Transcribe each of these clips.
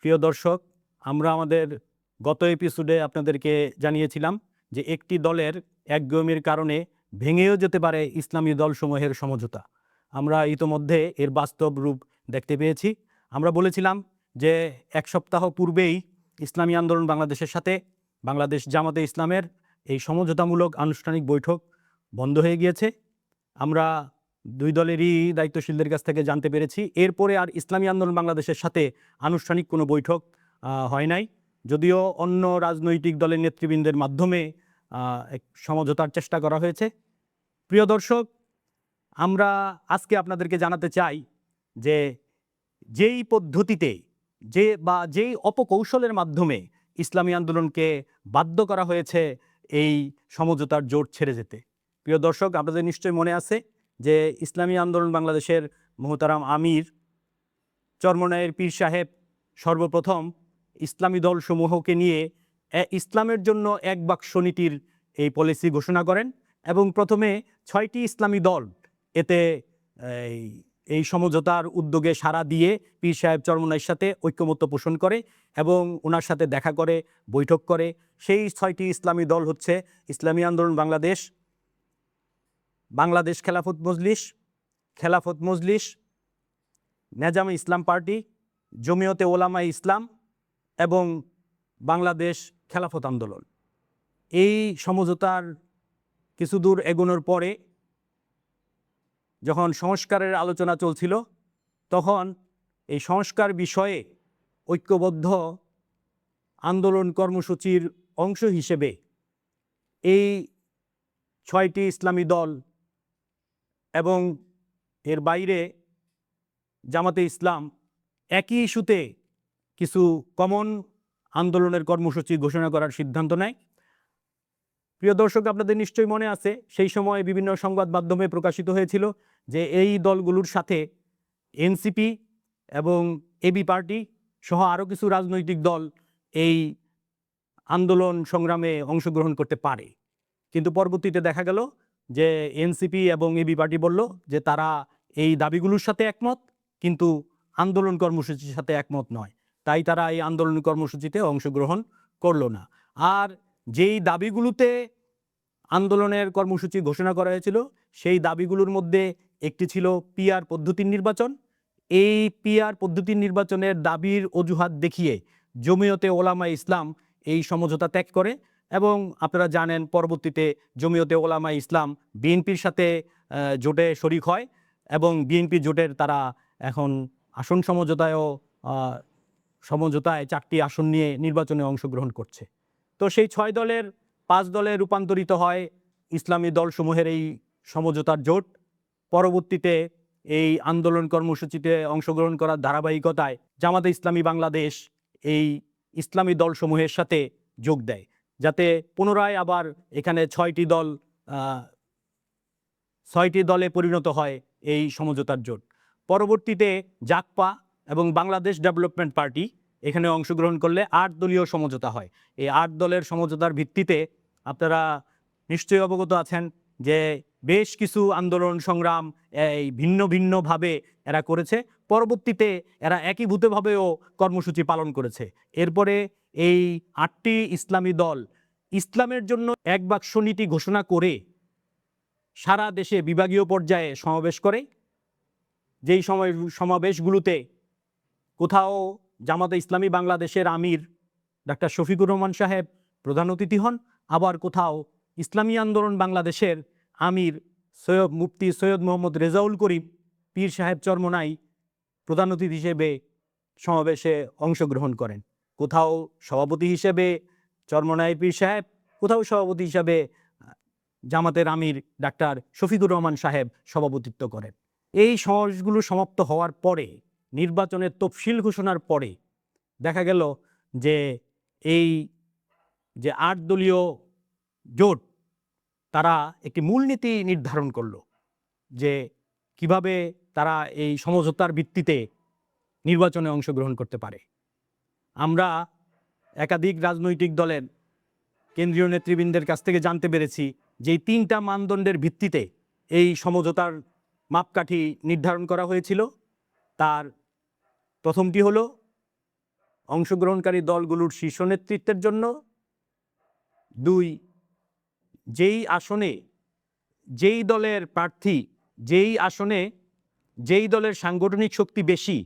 প্রিয় দর্শক, আমরা আমাদের গত এপিসোডে আপনাদেরকে জানিয়েছিলাম যে একটি দলের একগুঁয়েমির কারণে ভেঙেও যেতে পারে ইসলামী দলসমূহের সমঝোতা। আমরা ইতোমধ্যে এর বাস্তব রূপ দেখতে পেয়েছি। আমরা বলেছিলাম যে এক সপ্তাহ পূর্বেই ইসলামী আন্দোলন বাংলাদেশের সাথে বাংলাদেশ জামাতে ইসলামের এই সমঝোতামূলক আনুষ্ঠানিক বৈঠক বন্ধ হয়ে গিয়েছে। আমরা দুই দলেরই দায়িত্বশীলদের কাছ থেকে জানতে পেরেছি এরপরে আর ইসলামী আন্দোলন বাংলাদেশের সাথে আনুষ্ঠানিক কোনো বৈঠক হয় নাই, যদিও অন্য রাজনৈতিক দলের নেতৃবৃন্দের মাধ্যমে এক সমঝোতার চেষ্টা করা হয়েছে। প্রিয় দর্শক, আমরা আজকে আপনাদেরকে জানাতে চাই যে যেই পদ্ধতিতে যেই অপকৌশলের মাধ্যমে ইসলামী আন্দোলনকে বাধ্য করা হয়েছে এই সমঝোতার জোট ছেড়ে যেতে। প্রিয় দর্শক, আপনাদের নিশ্চয়ই মনে আছে যে ইসলামী আন্দোলন বাংলাদেশের মোহতারাম আমির চরমনায়ের পীর সাহেব সর্বপ্রথম ইসলামী দলসমূহকে নিয়ে ইসলামের জন্য এক বাক্স নীতির এই পলিসি ঘোষণা করেন এবং প্রথমে 6টি ইসলামী দল এতে এই সমঝোতার উদ্যোগে সাড়া দিয়ে পীর সাহেব চরমনায়ের সাথে ঐক্যমত্য পোষণ করে এবং ওনার সাথে দেখা করে বৈঠক করে। সেই 6টি ইসলামী দল হচ্ছে ইসলামী আন্দোলন বাংলাদেশ, বাংলাদেশ খেলাফত মজলিস, নেজামে ইসলাম পার্টি, জমিয়তে ওলামায়ে ইসলাম এবং বাংলাদেশ খেলাফত আন্দোলন। এই সমঝোতার কিছু দূর এগোনোর পরে যখন সংস্কারের আলোচনা চলছিল, তখন এই সংস্কার বিষয়ে ঐক্যবদ্ধ আন্দোলন কর্মসূচির অংশ হিসেবে এই 6টি ইসলামী দল এবং এর বাইরে জামাতে ইসলাম একই ইস্যুতে কিছু কমন আন্দোলনের কর্মসূচি ঘোষণা করার সিদ্ধান্ত নেয়। প্রিয় দর্শক, আপনাদের নিশ্চয়ই মনে আছে সেই সময় বিভিন্ন সংবাদ মাধ্যমে প্রকাশিত হয়েছিল যে এই দলগুলোর সাথে এনসিপি এবং এবি পার্টি সহ আরও কিছু রাজনৈতিক দল এই আন্দোলন সংগ্রামে অংশগ্রহণ করতে পারে, কিন্তু পরবর্তীতে দেখা গেল যে এনসিপি এবং এবি পার্টি বলল যে তারা এই দাবিগুলোর সাথে একমত, কিন্তু আন্দোলন কর্মসূচির সাথে একমত নয়, তাই তারা এই আন্দোলন কর্মসূচিতে অংশগ্রহণ করলো না। আর যেই দাবিগুলোতে আন্দোলনের কর্মসূচি ঘোষণা করা হয়েছিল সেই দাবিগুলোর মধ্যে একটি ছিল পিআর পদ্ধতির নির্বাচন। এই পিআর পদ্ধতির নির্বাচনের দাবির অজুহাত দেখিয়ে জমিয়তে ওলামায়ে ইসলাম এই সমঝোতা ত্যাগ করে এবং আপনারা জানেন পরবর্তীতে জমিয়তে ওলামায়ে ইসলাম বিএনপির সাথে জোটে শরিক হয় এবং বিএনপি জোটের তারা এখন আসন সমঝোতায় 4টি আসন নিয়ে নির্বাচনে অংশগ্রহণ করছে। তো সেই 6 দলের 5 দলে রূপান্তরিত হয় ইসলামী দলসমূহের এই সমঝোতার জোট। পরবর্তীতে এই আন্দোলন কর্মসূচিতে অংশগ্রহণ করার ধারাবাহিকতায় জামাতে ইসলামী বাংলাদেশ এই ইসলামী দলসমূহের সাথে যোগ দেয়, যাতে পুনরায় আবার এখানে 6টি দলে পরিণত হয় এই সমঝোতার জোট। পরবর্তীতে জাকপা এবং বাংলাদেশ ডেভেলপমেন্ট পার্টি এখানে অংশগ্রহণ করলে 8 দলীয় সমঝোতা হয়। এই 8 দলের সমঝোতার ভিত্তিতে আপনারা নিশ্চয়ই অবগত আছেন যে বেশ কিছু আন্দোলন সংগ্রাম এই ভিন্নভাবে এরা করেছে, পরবর্তীতে এরা একীভূতভাবেও কর্মসূচি পালন করেছে। এরপরে এই 8টি ইসলামী দল ইসলামের জন্য এক বাক্স নীতি ঘোষণা করে সারা দেশে বিভাগীয় পর্যায়ে সমাবেশ করে। যেই সমাবেশগুলোতে কোথাও জামাতে ইসলামী বাংলাদেশের আমির ডাক্তার শফিকুর রহমান সাহেব প্রধান অতিথি হন, আবার কোথাও ইসলামী আন্দোলন বাংলাদেশের আমির মুফতি সৈয়দ মোহাম্মদ রেজাউল করিম পীর সাহেব চরমনাই প্রধান অতিথি হিসেবে সমাবেশে অংশগ্রহণ করেন। কোথাও সভাপতি হিসেবে চরমনাই পীর সাহেব, কোথাও সভাপতি হিসেবে জামাতের আমির ডাক্তার শফিকুর রহমান সাহেব সভাপতিত্ব করেন। এই সমাবেশগুলো সমাপ্ত হওয়ার পরে নির্বাচনের তফসিল ঘোষণার পরে দেখা গেল যে এই যে 8 দলীয় জোট তারা একটি মূলনীতি নির্ধারণ করলো যে কিভাবে তারা এই সমঝোতার ভিত্তিতে নির্বাচনে অংশগ্রহণ করতে পারে। আমরা একাধিক রাজনৈতিক দলের কেন্দ্রীয় নেতৃবৃন্দের কাছ থেকে জানতে পেরেছি যে 3টা মানদণ্ডের ভিত্তিতে এই সমঝোতার মাপকাঠি নির্ধারণ করা হয়েছিল। তার প্রথমটি হলো অংশগ্রহণকারী দলগুলোর শীর্ষ নেতৃত্বের জন্য, 2 যেই আসনে যেই দলের প্রার্থী যেই দলের সাংগঠনিক শক্তি বেশি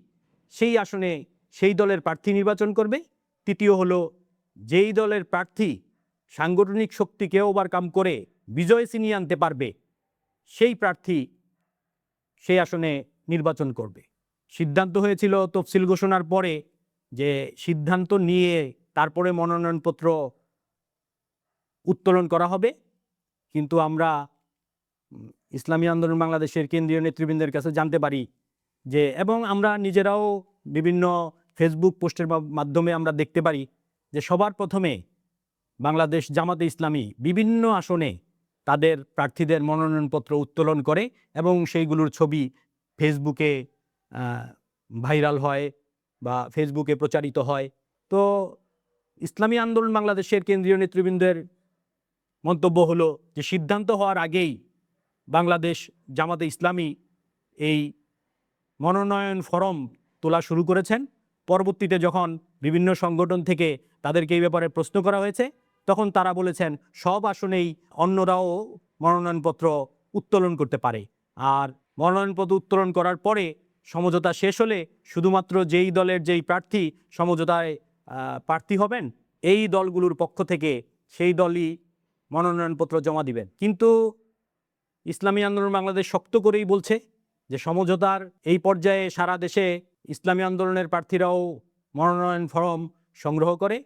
সেই আসনে সেই দলের প্রার্থী নির্বাচন করবে। 3 হলো যেই দলের প্রার্থী সাংগঠনিক শক্তিকে ওভারকাম করে বিজয় ছিনিয়ে আনতে পারবে সেই প্রার্থী সেই আসনে নির্বাচন করবে। সিদ্ধান্ত হয়েছিল তফসিল ঘোষণার পরে যে সিদ্ধান্ত নিয়ে তারপরে মনোনয়নপত্র উত্তোলন করা হবে, কিন্তু আমরা ইসলামী আন্দোলন বাংলাদেশের কেন্দ্রীয় নেতৃবৃন্দের কাছে জানতে পারি যে, এবং আমরা নিজেরাও বিভিন্ন ফেসবুক পোস্টের মাধ্যমে আমরা দেখতে পারি যে সবার প্রথমে বাংলাদেশ জামাতে ইসলামী বিভিন্ন আসনে তাদের প্রার্থীদের মনোনয়নপত্র উত্তোলন করে এবং সেইগুলোর ছবি ফেসবুকে ভাইরাল হয় বা ফেসবুকে প্রচারিত হয়। তো ইসলামী আন্দোলন বাংলাদেশের কেন্দ্রীয় নেতৃবৃন্দের মন্তব্য হলো যে সিদ্ধান্ত হওয়ার আগেই বাংলাদেশ জামাতে ইসলামী এই মনোনয়ন ফরম তোলা শুরু করেছেন। পরবর্তীতে যখন বিভিন্ন সংগঠন থেকে তাদেরকে এই ব্যাপারে প্রশ্ন করা হয়েছে তখন তারা বলেছেন সব আসনেই অন্যরাও মনোনয়নপত্র উত্তোলন করতে পারে, আর মনোনয়নপত্র উত্তোলন করার পরে সমঝোতা শেষ হলে শুধুমাত্র যেই দলের যেই প্রার্থী সমঝোতায় প্রার্থী হবেন এই দলগুলোর পক্ষ থেকে সেই দলই মনোনয়নপত্র জমা দিবেন। কিন্তু ইসলামী আন্দোলন বাংলাদেশ শক্ত করেই বলছে যে সমঝোতার এই পর্যায়ে সারা দেশে ইসলামী আন্দোলনের প্রার্থীরাও মনোনয়ন ফরম সংগ্রহ করে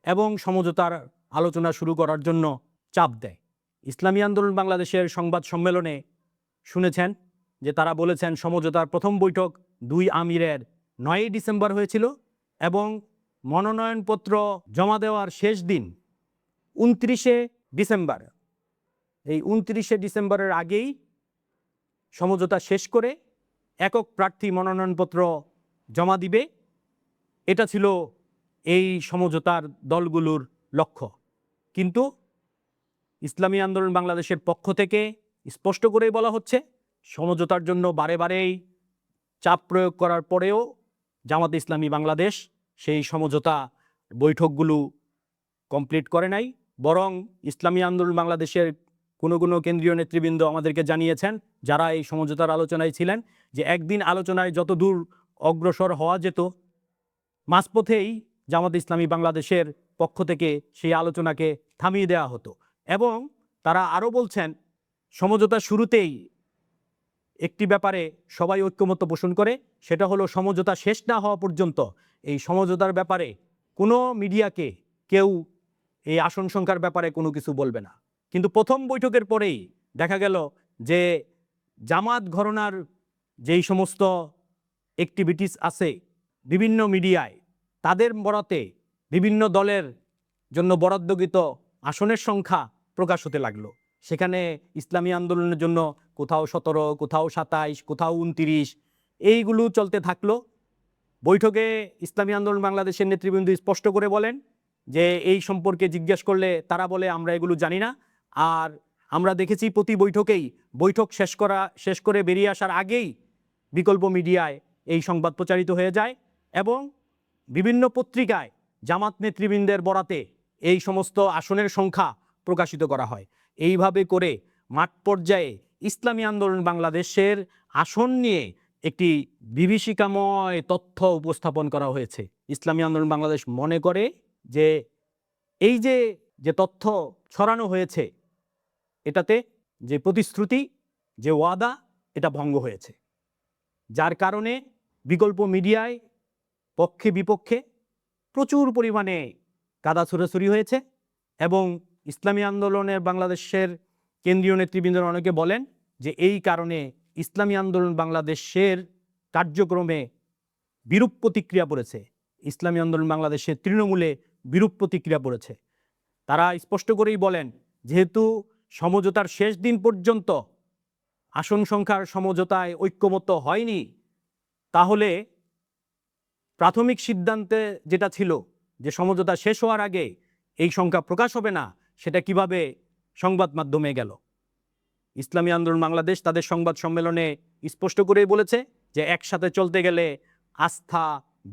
এবং সমঝোতার আলোচনা শুরু করার জন্য চাপ দেয়। ইসলামী আন্দোলন বাংলাদেশের সংবাদ সম্মেলনে শুনেছেন যে তারা বলেছেন সমঝোতার প্রথম বৈঠক 2 আমিরের 9 ডিসেম্বর হয়েছিল এবং মনোনয়নপত্র জমা দেওয়ার শেষ দিন 29 ডিসেম্বর। এই 29 ডিসেম্বরের আগেই সমঝোতা শেষ করে একক প্রার্থী মনোনয়নপত্র জমা দিবে, এটা ছিল এই সমঝোতার দলগুলোর লক্ষ্য। কিন্তু ইসলামী আন্দোলন বাংলাদেশের পক্ষ থেকে স্পষ্ট করেই বলা হচ্ছে সমঝোতার জন্য বারেবারেই চাপ প্রয়োগ করার পরেও জামাতে ইসলামী বাংলাদেশ সেই সমঝোতা বৈঠকগুলো কমপ্লিট করে নাই, বরং ইসলামী আন্দোলন বাংলাদেশের কোনো কেন্দ্রীয় নেতৃবৃন্দ আমাদেরকে জানিয়েছেন যারা এই সমঝোতার আলোচনায় ছিলেন যে একদিন আলোচনায় যত দূর অগ্রসর হওয়া যেত মাঝপথেই জামাতে ইসলামী বাংলাদেশের পক্ষ থেকে সেই আলোচনাকে থামিয়ে দেওয়া হতো। এবং তারা আরও বলছেন সমঝোতা শুরুতেই একটি ব্যাপারে সবাই ঐক্যমত্য পোষণ করে, সেটা হলো সমঝোতা শেষ না হওয়া পর্যন্ত এই সমঝোতার ব্যাপারে কোনো মিডিয়াকে কেউ এই আসন সংখ্যার ব্যাপারে কোনো কিছু বলবে না। কিন্তু প্রথম বৈঠকের পরেই দেখা গেল যে জামাত ঘরানার যেই সমস্ত অ্যাক্টিভিটিস আছে বিভিন্ন মিডিয়ায় তাদের বরাতে বিভিন্ন দলের জন্য বরাদ্দকৃত আসনের সংখ্যা প্রকাশ হতে লাগলো। সেখানে ইসলামী আন্দোলনের জন্য কোথাও 17, কোথাও 27, কোথাও 29 এইগুলো চলতে থাকলো। বৈঠকে ইসলামী আন্দোলন বাংলাদেশের নেতৃবৃন্দ স্পষ্ট করে বলেন যে এই সম্পর্কে জিজ্ঞেস করলে তারা বলে আমরা এগুলো জানি না। আর আমরা দেখেছি প্রতি বৈঠকেই বৈঠক শেষ করে বেরিয়ে আসার আগেই বিকল্প মিডিয়ায় এই সংবাদ প্রচারিত হয়ে যায় এবং বিভিন্ন পত্রিকায় জামাত নেতৃবৃন্দের বরাতে এই সমস্ত আসনের সংখ্যা প্রকাশিত করা হয়। এইভাবে করে মাঠ পর্যায়ে ইসলামী আন্দোলন বাংলাদেশের আসন নিয়ে একটি বিভীষিকাময় তথ্য উপস্থাপন করা হয়েছে। ইসলামী আন্দোলন বাংলাদেশ মনে করে যে এই যে তথ্য ছড়ানো হয়েছে এটাতে যে প্রতিশ্রুতি যে ওয়াদা এটা ভঙ্গ হয়েছে, যার কারণে বিকল্প মিডিয়ায় পক্ষে বিপক্ষে প্রচুর পরিমাণে কাদা ছুড়াছুড়ি হয়েছে এবং ইসলামী আন্দোলনের বাংলাদেশের কেন্দ্রীয় নেতৃবৃন্দের অনেকে বলেন যে এই কারণে ইসলামী আন্দোলন বাংলাদেশের কার্যক্রমে বিরূপ প্রতিক্রিয়া পড়েছে, ইসলামী আন্দোলন বাংলাদেশের তৃণমূলে বিরূপ প্রতিক্রিয়া পড়েছে। তারা স্পষ্ট করেই বলেন যেহেতু সমঝোতার শেষ দিন পর্যন্ত আসন সংখ্যার সমঝোতায় ঐক্যমত্য হয়নি, তাহলে প্রাথমিক সিদ্ধান্তে যেটা ছিল যে সমঝোতা শেষ হওয়ার আগে এই সংখ্যা প্রকাশ হবে না, সেটা কিভাবে সংবাদ মাধ্যমে গেল। ইসলামী আন্দোলন বাংলাদেশ তাদের সংবাদ সম্মেলনে স্পষ্ট করেই বলেছে যে একসাথে চলতে গেলে আস্থা,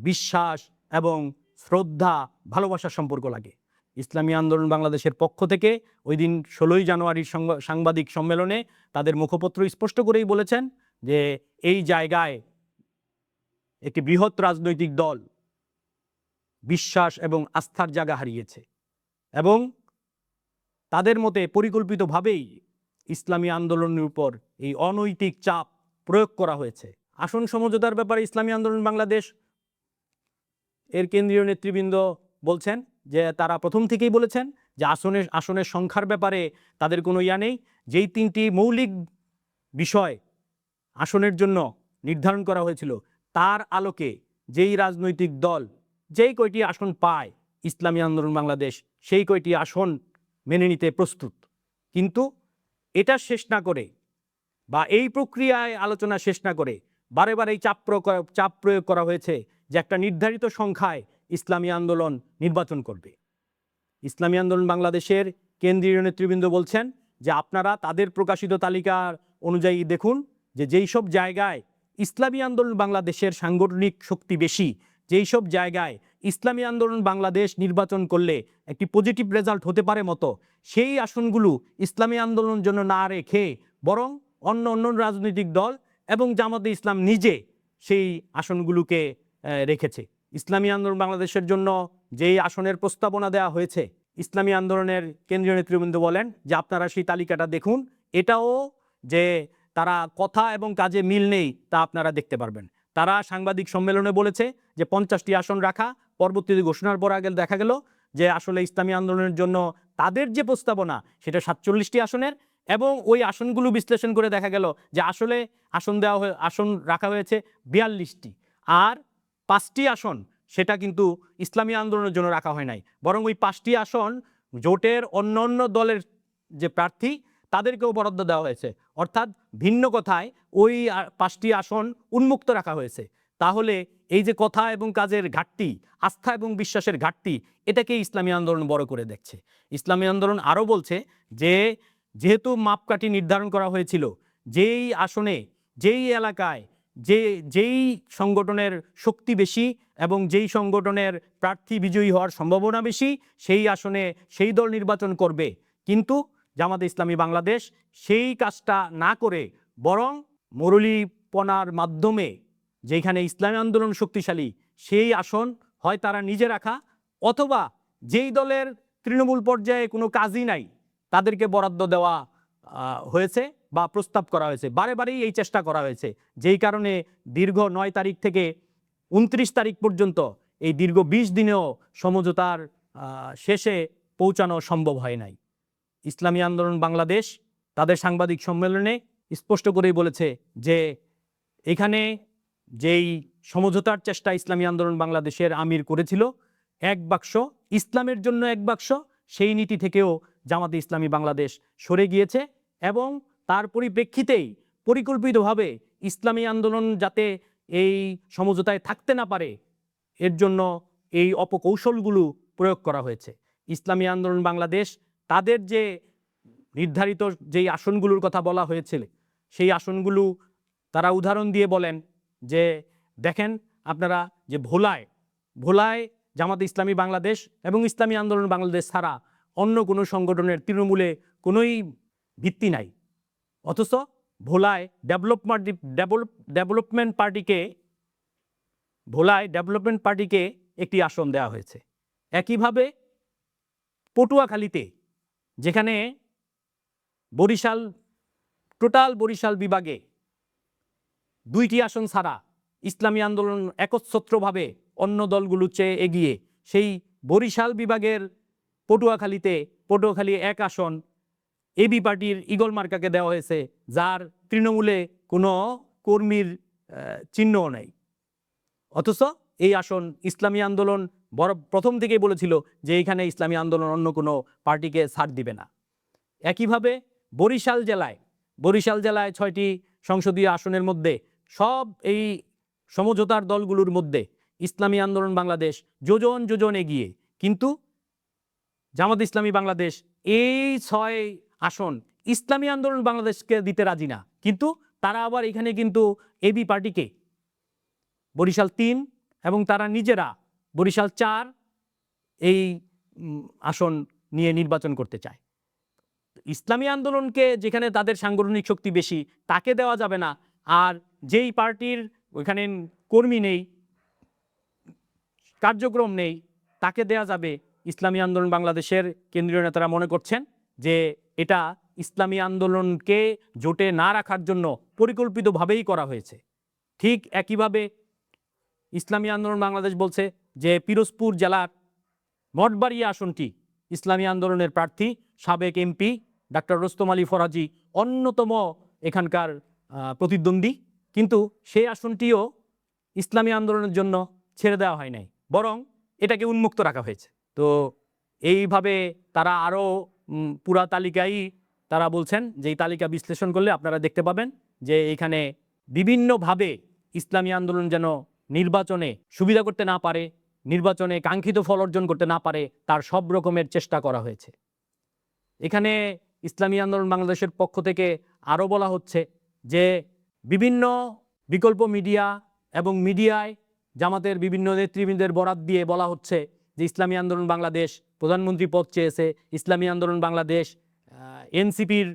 বিশ্বাস এবং শ্রদ্ধা, ভালোবাসার সম্পর্ক লাগে। ইসলামী আন্দোলন বাংলাদেশের পক্ষ থেকে ওই দিন 16ই জানুয়ারির সাংবাদিক সম্মেলনে তাদের মুখপত্র স্পষ্ট করেই বলেছেন যে এই জায়গায় একটি বৃহৎ রাজনৈতিক দল বিশ্বাস এবং আস্থার জায়গা হারিয়েছে এবং তাদের মতে পরিকল্পিতভাবেই ইসলামী আন্দোলনের উপর এই অনৈতিক চাপ প্রয়োগ করা হয়েছে। আসন সমঝোতার ব্যাপারে ইসলামী আন্দোলন বাংলাদেশ এর কেন্দ্রীয় নেতৃবৃন্দ বলছেন যে তারা প্রথম থেকেই বলেছেন যে আসনের সংখ্যার ব্যাপারে তাদের কোনো ইয়া নেই। যেই 3টি মৌলিক বিষয় আসনের জন্য নির্ধারণ করা হয়েছিল তার আলোকে যেই রাজনৈতিক দল যেই কয়টি আসন পায় ইসলামী আন্দোলন বাংলাদেশ সেই কয়টি আসন মেনে নিতে প্রস্তুত। কিন্তু এটা শেষ না করে বা এই প্রক্রিয়ায় আলোচনা শেষ না করে বারে বারে চাপ প্রয়োগ করা হয়েছে যে একটা নির্ধারিত সংখ্যায় ইসলামী আন্দোলন নির্বাচন করবে। ইসলামী আন্দোলন বাংলাদেশের কেন্দ্রীয় নেতৃবৃন্দ বলছেন যে আপনারা তাদের প্রকাশিত তালিকার অনুযায়ী দেখুন যে যেই সব জায়গায় ইসলামী আন্দোলন বাংলাদেশের সাংগঠনিক শক্তি বেশি, যেই সব জায়গায় ইসলামী আন্দোলন বাংলাদেশ নির্বাচন করলে একটি পজিটিভ রেজাল্ট হতে পারে মতো সেই আসনগুলো ইসলামী আন্দোলনের জন্য না রেখে বরং অন্য রাজনৈতিক দল এবং জামাতে ইসলাম নিজে সেই আসনগুলোকে রেখেছে। ইসলামী আন্দোলন বাংলাদেশের জন্য যেই আসনের প্রস্তাবনা দেওয়া হয়েছে ইসলামী আন্দোলনের কেন্দ্রীয় নেতৃবৃন্দ বলেন যে আপনারা সেই তালিকাটা দেখুন, এটাও যে তারা কথা এবং কাজে মিল নেই তা আপনারা দেখতে পারবেন। তারা সাংবাদিক সম্মেলনে বলেছে যে 50টি আসন রাখা, পরবর্তীতে ঘোষণার পর আগে দেখা গেল যে আসলে ইসলামী আন্দোলনের জন্য তাদের যে প্রস্তাবনা সেটা 47টি আসনের এবং ওই আসনগুলো বিশ্লেষণ করে দেখা গেল যে আসলে আসন রাখা হয়েছে 42টি আর 5টি আসন সেটা কিন্তু ইসলামী আন্দোলনের জন্য রাখা হয় নাই, বরং ওই 5টি আসন জোটের অন্য দলের যে প্রার্থী তাদেরকেও বরাদ্দ দেওয়া হয়েছে। অর্থাৎ ভিন্ন কথায় ওই 5টি আসন উন্মুক্ত রাখা হয়েছে। তাহলে এই যে কথা এবং কাজের ঘাটতি, আস্থা এবং বিশ্বাসের ঘাটতি, এটাকে ইসলামী আন্দোলন বড় করে দেখছে। ইসলামী আন্দোলন আরও বলছে যে যেহেতু মাপকাঠি নির্ধারণ করা হয়েছিল যেই আসনে যেই এলাকায় যেই সংগঠনের শক্তি বেশি এবং যেই সংগঠনের প্রার্থী বিজয়ী হওয়ার সম্ভাবনা বেশি সেই আসনে সেই দল নির্বাচন করবে, কিন্তু জামাতে ইসলামী বাংলাদেশ সেই কাজটা না করে বরং মরলীপনার মাধ্যমে যেখানে ইসলামী আন্দোলন শক্তিশালী সেই আসন হয় তারা নিজে রাখা অথবা যেই দলের তৃণমূল পর্যায়ে কোনো কাজই নাই তাদেরকে বরাদ্দ দেওয়া হয়েছে বা প্রস্তাব করা হয়েছে। বারে বারেই এই চেষ্টা করা হয়েছে, যেই কারণে দীর্ঘ 9 তারিখ থেকে 29 তারিখ পর্যন্ত এই দীর্ঘ 20 দিনেও সমঝোতার শেষে পৌঁছানো সম্ভব হয় নাই। ইসলামী আন্দোলন বাংলাদেশ তাদের সাংবাদিক সম্মেলনে স্পষ্ট করেই বলেছে যে এখানে যেই সমঝোতার চেষ্টা ইসলামী আন্দোলন বাংলাদেশের আমির করেছিল, এক বাক্স ইসলামের জন্য এক বাক্স, সেই নীতি থেকেও জামাতে ইসলামী বাংলাদেশ সরে গিয়েছে এবং তার পরিপ্রেক্ষিতেই পরিকল্পিতভাবে ইসলামী আন্দোলন যাতে এই সমঝোতায় থাকতে না পারে এর জন্য এই অপকৌশলগুলো প্রয়োগ করা হয়েছে। ইসলামী আন্দোলন বাংলাদেশ তাদের যে নির্ধারিত যেই আসনগুলোর কথা বলা হয়েছিল সেই আসনগুলো তারা উদাহরণ দিয়ে বলেন যে দেখেন আপনারা যে ভোলায় জামাতে ইসলামী বাংলাদেশ এবং ইসলামী আন্দোলন বাংলাদেশ ছাড়া অন্য কোনো সংগঠনের তৃণমূলে কোনোই ভিত্তি নাই, অথচ ভোলায় ডেভেলপমেন্ট পার্টিকে একটি আসন দেওয়া হয়েছে। একইভাবে পটুয়াখালীতে যেখানে বরিশাল বিভাগে 2টি আসন ছাড়া ইসলামী আন্দোলন একচ্ছত্রভাবে অন্য দলগুলোর চেয়ে এগিয়ে, সেই বরিশাল বিভাগের পটুয়াখালী 1 আসন এবি পার্টির ঈগল মার্কাকে দেওয়া হয়েছে, যার তৃণমূলে কোনো কর্মীর চিহ্নও নাই। অথচ এই আসন ইসলামী আন্দোলন প্রথম থেকেই বলেছিল যে এখানে ইসলামী আন্দোলন অন্য কোনো পার্টিকে ছাড় দিবে না। একইভাবে বরিশাল জেলায় 6টি সংসদীয় আসনের মধ্যে সব এই সমঝোতার দলগুলোর মধ্যে ইসলামী আন্দোলন বাংলাদেশ যোজন এগিয়ে, কিন্তু জামাত ইসলামী বাংলাদেশ এই 6 আসন ইসলামী আন্দোলন বাংলাদেশকে দিতে রাজি না, কিন্তু তারা আবার এখানে কিন্তু এবি পার্টিকে বরিশাল 3 এবং তারা নিজেরা বরিশাল 4 এই আসন নিয়ে নির্বাচন করতে চায়। ইসলামী আন্দোলনকে যেখানে তাদের সাংগঠনিক শক্তি বেশি তাকে দেওয়া যাবে না, আর যেই পার্টির ওইখানে কর্মী নেই, কার্যক্রম নেই, তাকে দেয়া যাবে। ইসলামী আন্দোলন বাংলাদেশের কেন্দ্রীয় নেতারা মনে করছেন যে এটা ইসলামী আন্দোলনকে জোটে না রাখার জন্য পরিকল্পিতভাবেই করা হয়েছে। ঠিক একইভাবে ইসলামী আন্দোলন বাংলাদেশ বলছে যে পিরোজপুর জেলার মঠবাড়িয়া আসনটি ইসলামী আন্দোলনের প্রার্থী সাবেক এমপি ডাক্তার রোস্তম আলী ফরাজি অন্যতম এখানকার প্রতিদ্বন্দ্বী, কিন্তু সেই আসনটিও ইসলামী আন্দোলনের জন্য ছেড়ে দেওয়া হয় নাই, বরং এটাকে উন্মুক্ত রাখা হয়েছে। তো এইভাবে তারা আরও পুরা তালিকাই তারা বলছেন যে এই তালিকা বিশ্লেষণ করলে আপনারা দেখতে পাবেন যে এখানে বিভিন্নভাবে ইসলামী আন্দোলন যেন নির্বাচনে সুবিধা করতে না পারে, নির্বাচনে কাঙ্ক্ষিত ফল অর্জন করতে না পারে, তার সব রকমের চেষ্টা করা হয়েছে। এখানে ইসলামী আন্দোলন বাংলাদেশের পক্ষ থেকে আরও বলা হচ্ছে যে বিভিন্ন বিকল্প মিডিয়া এবং মিডিয়ায় জামাতের বিভিন্ন নেতৃবৃন্দের বরাত দিয়ে বলা হচ্ছে যে ইসলামী আন্দোলন বাংলাদেশ প্রধানমন্ত্রী পদ চেয়েছে, ইসলামী আন্দোলন বাংলাদেশ এনসিপির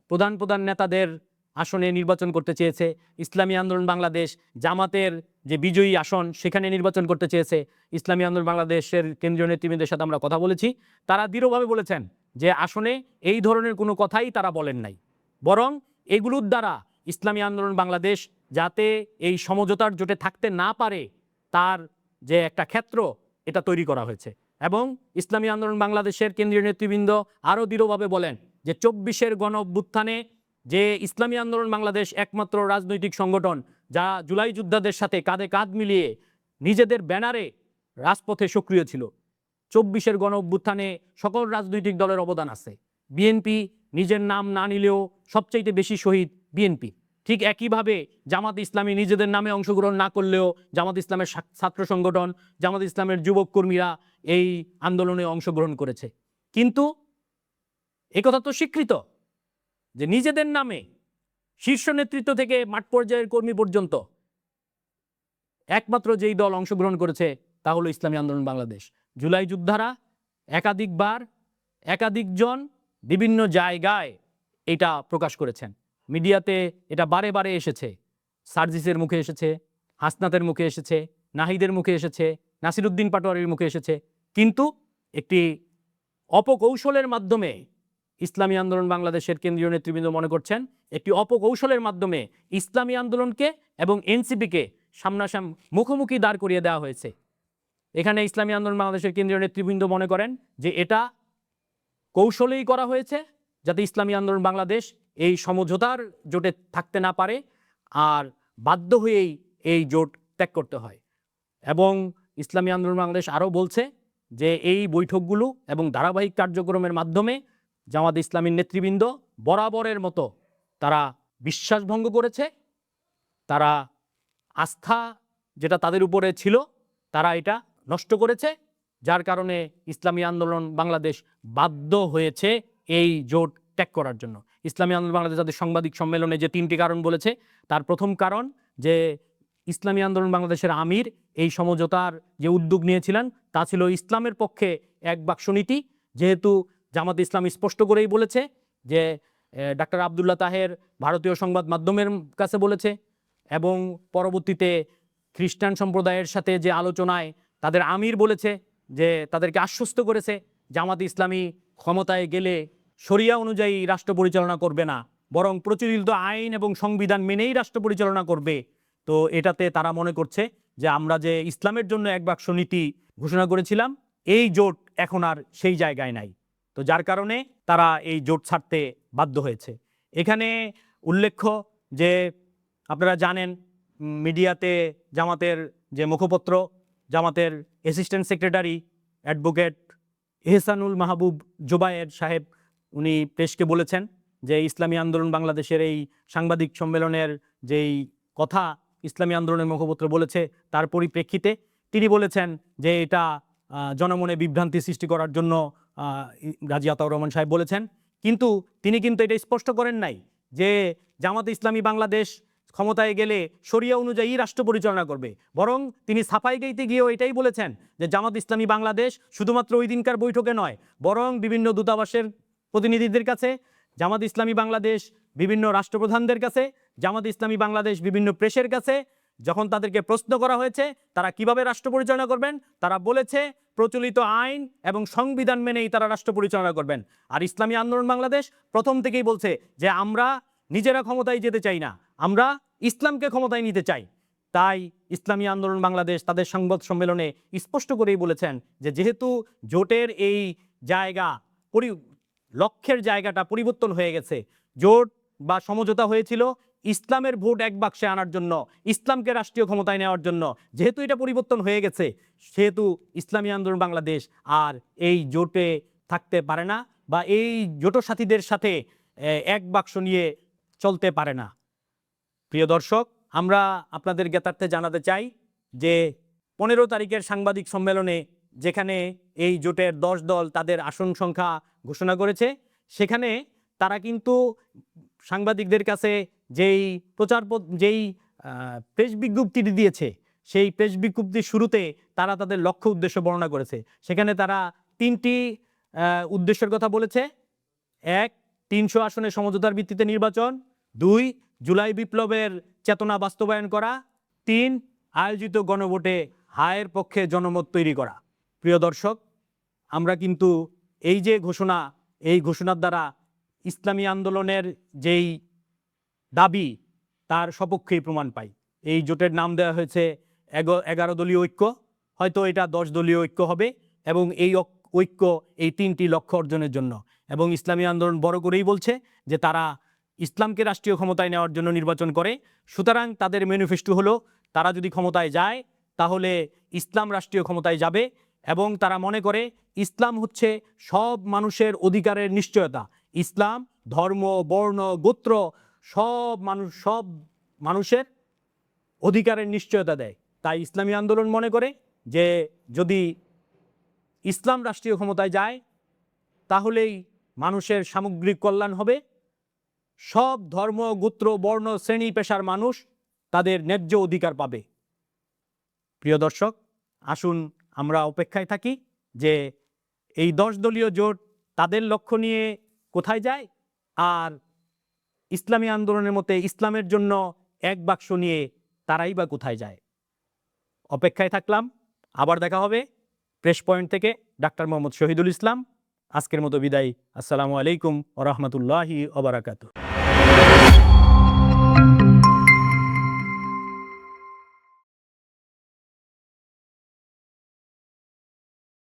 প্রধান নেতাদের আসনে নির্বাচন করতে চেয়েছে, ইসলামী আন্দোলন বাংলাদেশ জামাতের যে বিজয়ী আসন সেখানে নির্বাচন করতে চেয়েছে। ইসলামী আন্দোলন বাংলাদেশের কেন্দ্রীয় নেতৃবৃন্দের সাথে আমরা কথা বলেছি, তারা দৃঢ়ভাবে বলেছেন যে আসনে এই ধরনের কোনো কথাই তারা বলেন নাই, বরং এগুলোর দ্বারা ইসলামী আন্দোলন বাংলাদেশ যাতে এই সমঝোতার জোটে থাকতে না পারে তার যে একটা ক্ষেত্র এটা তৈরি করা হয়েছে। এবং ইসলামী আন্দোলন বাংলাদেশের কেন্দ্রীয় নেতৃবৃন্দ আরও দৃঢ়ভাবে বলেন যে 24-এর গণ অভ্যুত্থানে যে ইসলামী আন্দোলন বাংলাদেশ একমাত্র রাজনৈতিক সংগঠন যা জুলাই যোদ্ধাদের সাথে কাঁধে কাঁধ মিলিয়ে নিজেদের ব্যানারে রাজপথে সক্রিয় ছিল। 24-এর গণ অভ্যুত্থানে সকল রাজনৈতিক দলের অবদান আছে। বিএনপি নিজের নাম না নিলেও সবচাইতে বেশি শহীদ বিএনপি। ঠিক একইভাবে জামাত ইসলামী নিজেদের নামে অংশগ্রহণ না করলেও জামাত ইসলামের ছাত্র সংগঠন, জামাত ইসলামের যুবক কর্মীরা এই আন্দোলনে অংশগ্রহণ করেছে। কিন্তু একথা তো স্বীকৃত যে নিজেদের নামে শীর্ষ নেতৃত্ব থেকে মাঠ পর্যায়ের কর্মী পর্যন্ত একমাত্র যেই দল অংশগ্রহণ করেছে তা হলো ইসলামী আন্দোলন বাংলাদেশ। জুলাই যোদ্ধারা একাধিকবার একাধিকজন বিভিন্ন জায়গায় এটা প্রকাশ করেছেন, মিডিয়াতে এটা বারে বারে এসেছে, সার্জিসের মুখে এসেছে, হাসনাতের মুখে এসেছে, নাহিদের মুখে এসেছে, নাসিরউদ্দিন পাটোয়ারির মুখে এসেছে। কিন্তু একটি অপকৌশলের মাধ্যমে ইসলামী আন্দোলন বাংলাদেশের কেন্দ্রীয় নেতৃবৃন্দ মনে করছেন একটি অপকৌশলের মাধ্যমে ইসলামী আন্দোলনকে এবং এনসিপিকে মুখোমুখি দাঁড় করিয়ে দেওয়া হয়েছে। এখানে ইসলামী আন্দোলন বাংলাদেশের কেন্দ্রীয় নেতৃবৃন্দ মনে করেন যে এটা কৌশলেই করা হয়েছে যাতে ইসলামী আন্দোলন বাংলাদেশ এই সমঝোতার জোটে থাকতে না পারে আর বাধ্য হয়েই এই জোট ত্যাগ করতে হয়। এবং ইসলামী আন্দোলন বাংলাদেশ আরও বলছে যে এই বৈঠকগুলো এবং ধারাবাহিক কার্যক্রমের মাধ্যমে জামাত ইসলামীর নেতৃবৃন্দ বরাবরের মতো তারা বিশ্বাসভঙ্গ করেছে, তারা আস্থা যেটা তাদের উপরে ছিল তারা এটা নষ্ট করেছে, যার কারণে ইসলামী আন্দোলন বাংলাদেশ বাধ্য হয়েছে এই জোট ত্যাগ করার জন্য। ইসলামী আন্দোলন বাংলাদেশ তাদের সাংবাদিক সম্মেলনে যে 3টি কারণ বলেছে, তার প্রথম কারণ যে ইসলামী আন্দোলন বাংলাদেশের আমির এই সমঝোতার যে উদ্যোগ নিয়েছিলেন তা ছিল ইসলামের পক্ষে এক বাক্স নীতি। যেহেতু জামাত ইসলাম স্পষ্ট করেই বলেছে যে ডাক্তার আবদুল্লাহ তাহের ভারতীয় সংবাদ মাধ্যমের কাছে বলেছে এবং পরবর্তীতে খ্রিস্টান সম্প্রদায়ের সাথে যে আলোচনায় তাদের আমির বলেছে যে তাদেরকে আশ্বস্ত করেছে জামাত ইসলামী ক্ষমতায় গেলে শরিয়া অনুযায়ী রাষ্ট্র পরিচালনা করবে না, বরং প্রচলিত আইন এবং সংবিধান মেনেই রাষ্ট্র পরিচালনা করবে। তো এটাতে তারা মনে করছে যে আমরা যে ইসলামের জন্য এক বাক্স নীতি ঘোষণা করেছিলাম এই জোট এখন আর সেই জায়গায় নাই, তো যার কারণে তারা এই জোট ছাড়তে বাধ্য হয়েছে। এখানে উল্লেখ্য যে আপনারা জানেন মিডিয়াতে জামাতের যে মুখপত্র, জামাতের অ্যাসিস্ট্যান্ট সেক্রেটারি অ্যাডভোকেট এহসানুল মাহবুব জোবায়ের সাহেব উনি প্রেসকে বলেছেন যে ইসলামী আন্দোলন বাংলাদেশের এই সাংবাদিক সম্মেলনের যেই কথা ইসলামী আন্দোলনের মুখপত্র বলেছে তার পরিপ্রেক্ষিতে তিনি বলেছেন যে এটা জনমনে বিভ্রান্তি সৃষ্টি করার জন্য গাজী আতাউর রহমান সাহেব বলেছেন। কিন্তু তিনি এটা স্পষ্ট করেন নাই যে জামাত ইসলামী বাংলাদেশ ক্ষমতায় গেলে শরিয়া অনুযায়ী রাষ্ট্র পরিচালনা করবে, বরং তিনি সাফাই গাইতে গিয়েও এটাই বলেছেন যে জামাত ইসলামী বাংলাদেশ শুধুমাত্র ওই দিনকার বৈঠকে নয়, বরং বিভিন্ন দূতাবাসের প্রতিনিধিদের কাছে, জামাত ইসলামী বাংলাদেশ বিভিন্ন রাষ্ট্রপ্রধানদের কাছে, জামাত ইসলামী বাংলাদেশ বিভিন্ন প্রেসের কাছে যখন তাদেরকে প্রশ্ন করা হয়েছে তারা কিভাবে রাষ্ট্র পরিচালনা করবেন, তারা বলেছে প্রচলিত আইন এবং সংবিধান মেনেই তারা রাষ্ট্র পরিচালনা করবেন। আর ইসলামী আন্দোলন বাংলাদেশ প্রথম থেকেই বলছে যে আমরা নিজেরা ক্ষমতায় যেতে চাই না, আমরা ইসলামকে ক্ষমতায় নিতে চাই। তাই ইসলামী আন্দোলন বাংলাদেশ তাদের সংবাদ সম্মেলনে স্পষ্ট করেই বলেছেন যে যেহেতু জোটের এই জায়গা লক্ষ্যের জায়গাটা পরিবর্তন হয়ে গেছে, জোট বা সমঝোতা হয়েছিল ইসলামের ভোট এক বাক্সে আনার জন্য, ইসলামকে রাষ্ট্রীয় ক্ষমতায় নেওয়ার জন্য, যেহেতু এটা পরিবর্তন হয়ে গেছে সেহেতু ইসলামী আন্দোলন বাংলাদেশ আর এই জোটে থাকতে পারে না বা এই জোট সাথীদের সাথে এক বাক্স নিয়ে চলতে পারে না। প্রিয় দর্শক, আমরা আপনাদের জ্ঞাতার্থে জানাতে চাই যে 15 তারিখের সাংবাদিক সম্মেলনে যেখানে এই জোটের 10 দল তাদের আসন সংখ্যা ঘোষণা করেছে, সেখানে তারা কিন্তু সাংবাদিকদের কাছে যেই প্রেস বিজ্ঞপ্তিটি দিয়েছে সেই প্রেস বিজ্ঞপ্তির শুরুতে তারা তাদের লক্ষ্য উদ্দেশ্য বর্ণনা করেছে। সেখানে তারা 3টি উদ্দেশ্যের কথা বলেছে। 1, 300 আসনে সমঝোতার ভিত্তিতে নির্বাচন। 2, জুলাই বিপ্লবের চেতনা বাস্তবায়ন করা। 3, আয়োজিত গণভোটে হায়ের পক্ষে জনমত তৈরি করা। প্রিয় দর্শক, আমরা কিন্তু এই যে ঘোষণা, এই ঘোষণার দ্বারা ইসলামী আন্দোলনের যেই দাবি তার সপক্ষেই প্রমাণ পাই। এই জোটের নাম দেওয়া হয়েছে 11 দলীয় ঐক্য, হয়তো এটা 10 দলীয় ঐক্য হবে এবং এই ঐক্য এই 3টি লক্ষ্য অর্জনের জন্য। এবং ইসলামী আন্দোলন বড় করেই বলছে যে তারা ইসলামকে রাষ্ট্রীয় ক্ষমতায় নেওয়ার জন্য নির্বাচন করে। সুতরাং তাদের ম্যানিফেস্টো হলো তারা যদি ক্ষমতায় যায় তাহলে ইসলাম রাষ্ট্রীয় ক্ষমতায় যাবে এবং তারা মনে করে ইসলাম হচ্ছে সব মানুষের অধিকারের নিশ্চয়তা। ইসলাম ধর্ম, বর্ণ, গোত্র সব মানুষের অধিকারের নিশ্চয়তা দেয়। তাই ইসলামী আন্দোলন মনে করে যে যদি ইসলাম রাষ্ট্রীয় ক্ষমতায় যায় তাহলেই মানুষের সামগ্রিক কল্যাণ হবে, সব ধর্ম, গোত্র, বর্ণ, শ্রেণী পেশার মানুষ তাদের ন্যায্য অধিকার পাবে। প্রিয় দর্শক, আসুন আমরা অপেক্ষায় থাকি যে এই 10 দলীয় জোট তাদের লক্ষ্য নিয়ে কোথায় যায় আর ইসলামী আন্দোলনের মতে ইসলামের জন্য এক বাক্স নিয়ে তারাই বা কোথায় যায়। অপেক্ষায় থাকলাম। আবার দেখা হবে প্রেস পয়েন্ট থেকে। ডাক্তার মোহাম্মদ শহীদুল ইসলাম, আজকের মতো বিদায়। আসসালামু আলাইকুম ওয়া রাহমাতুল্লাহি ওয়া বারাকাতুহু।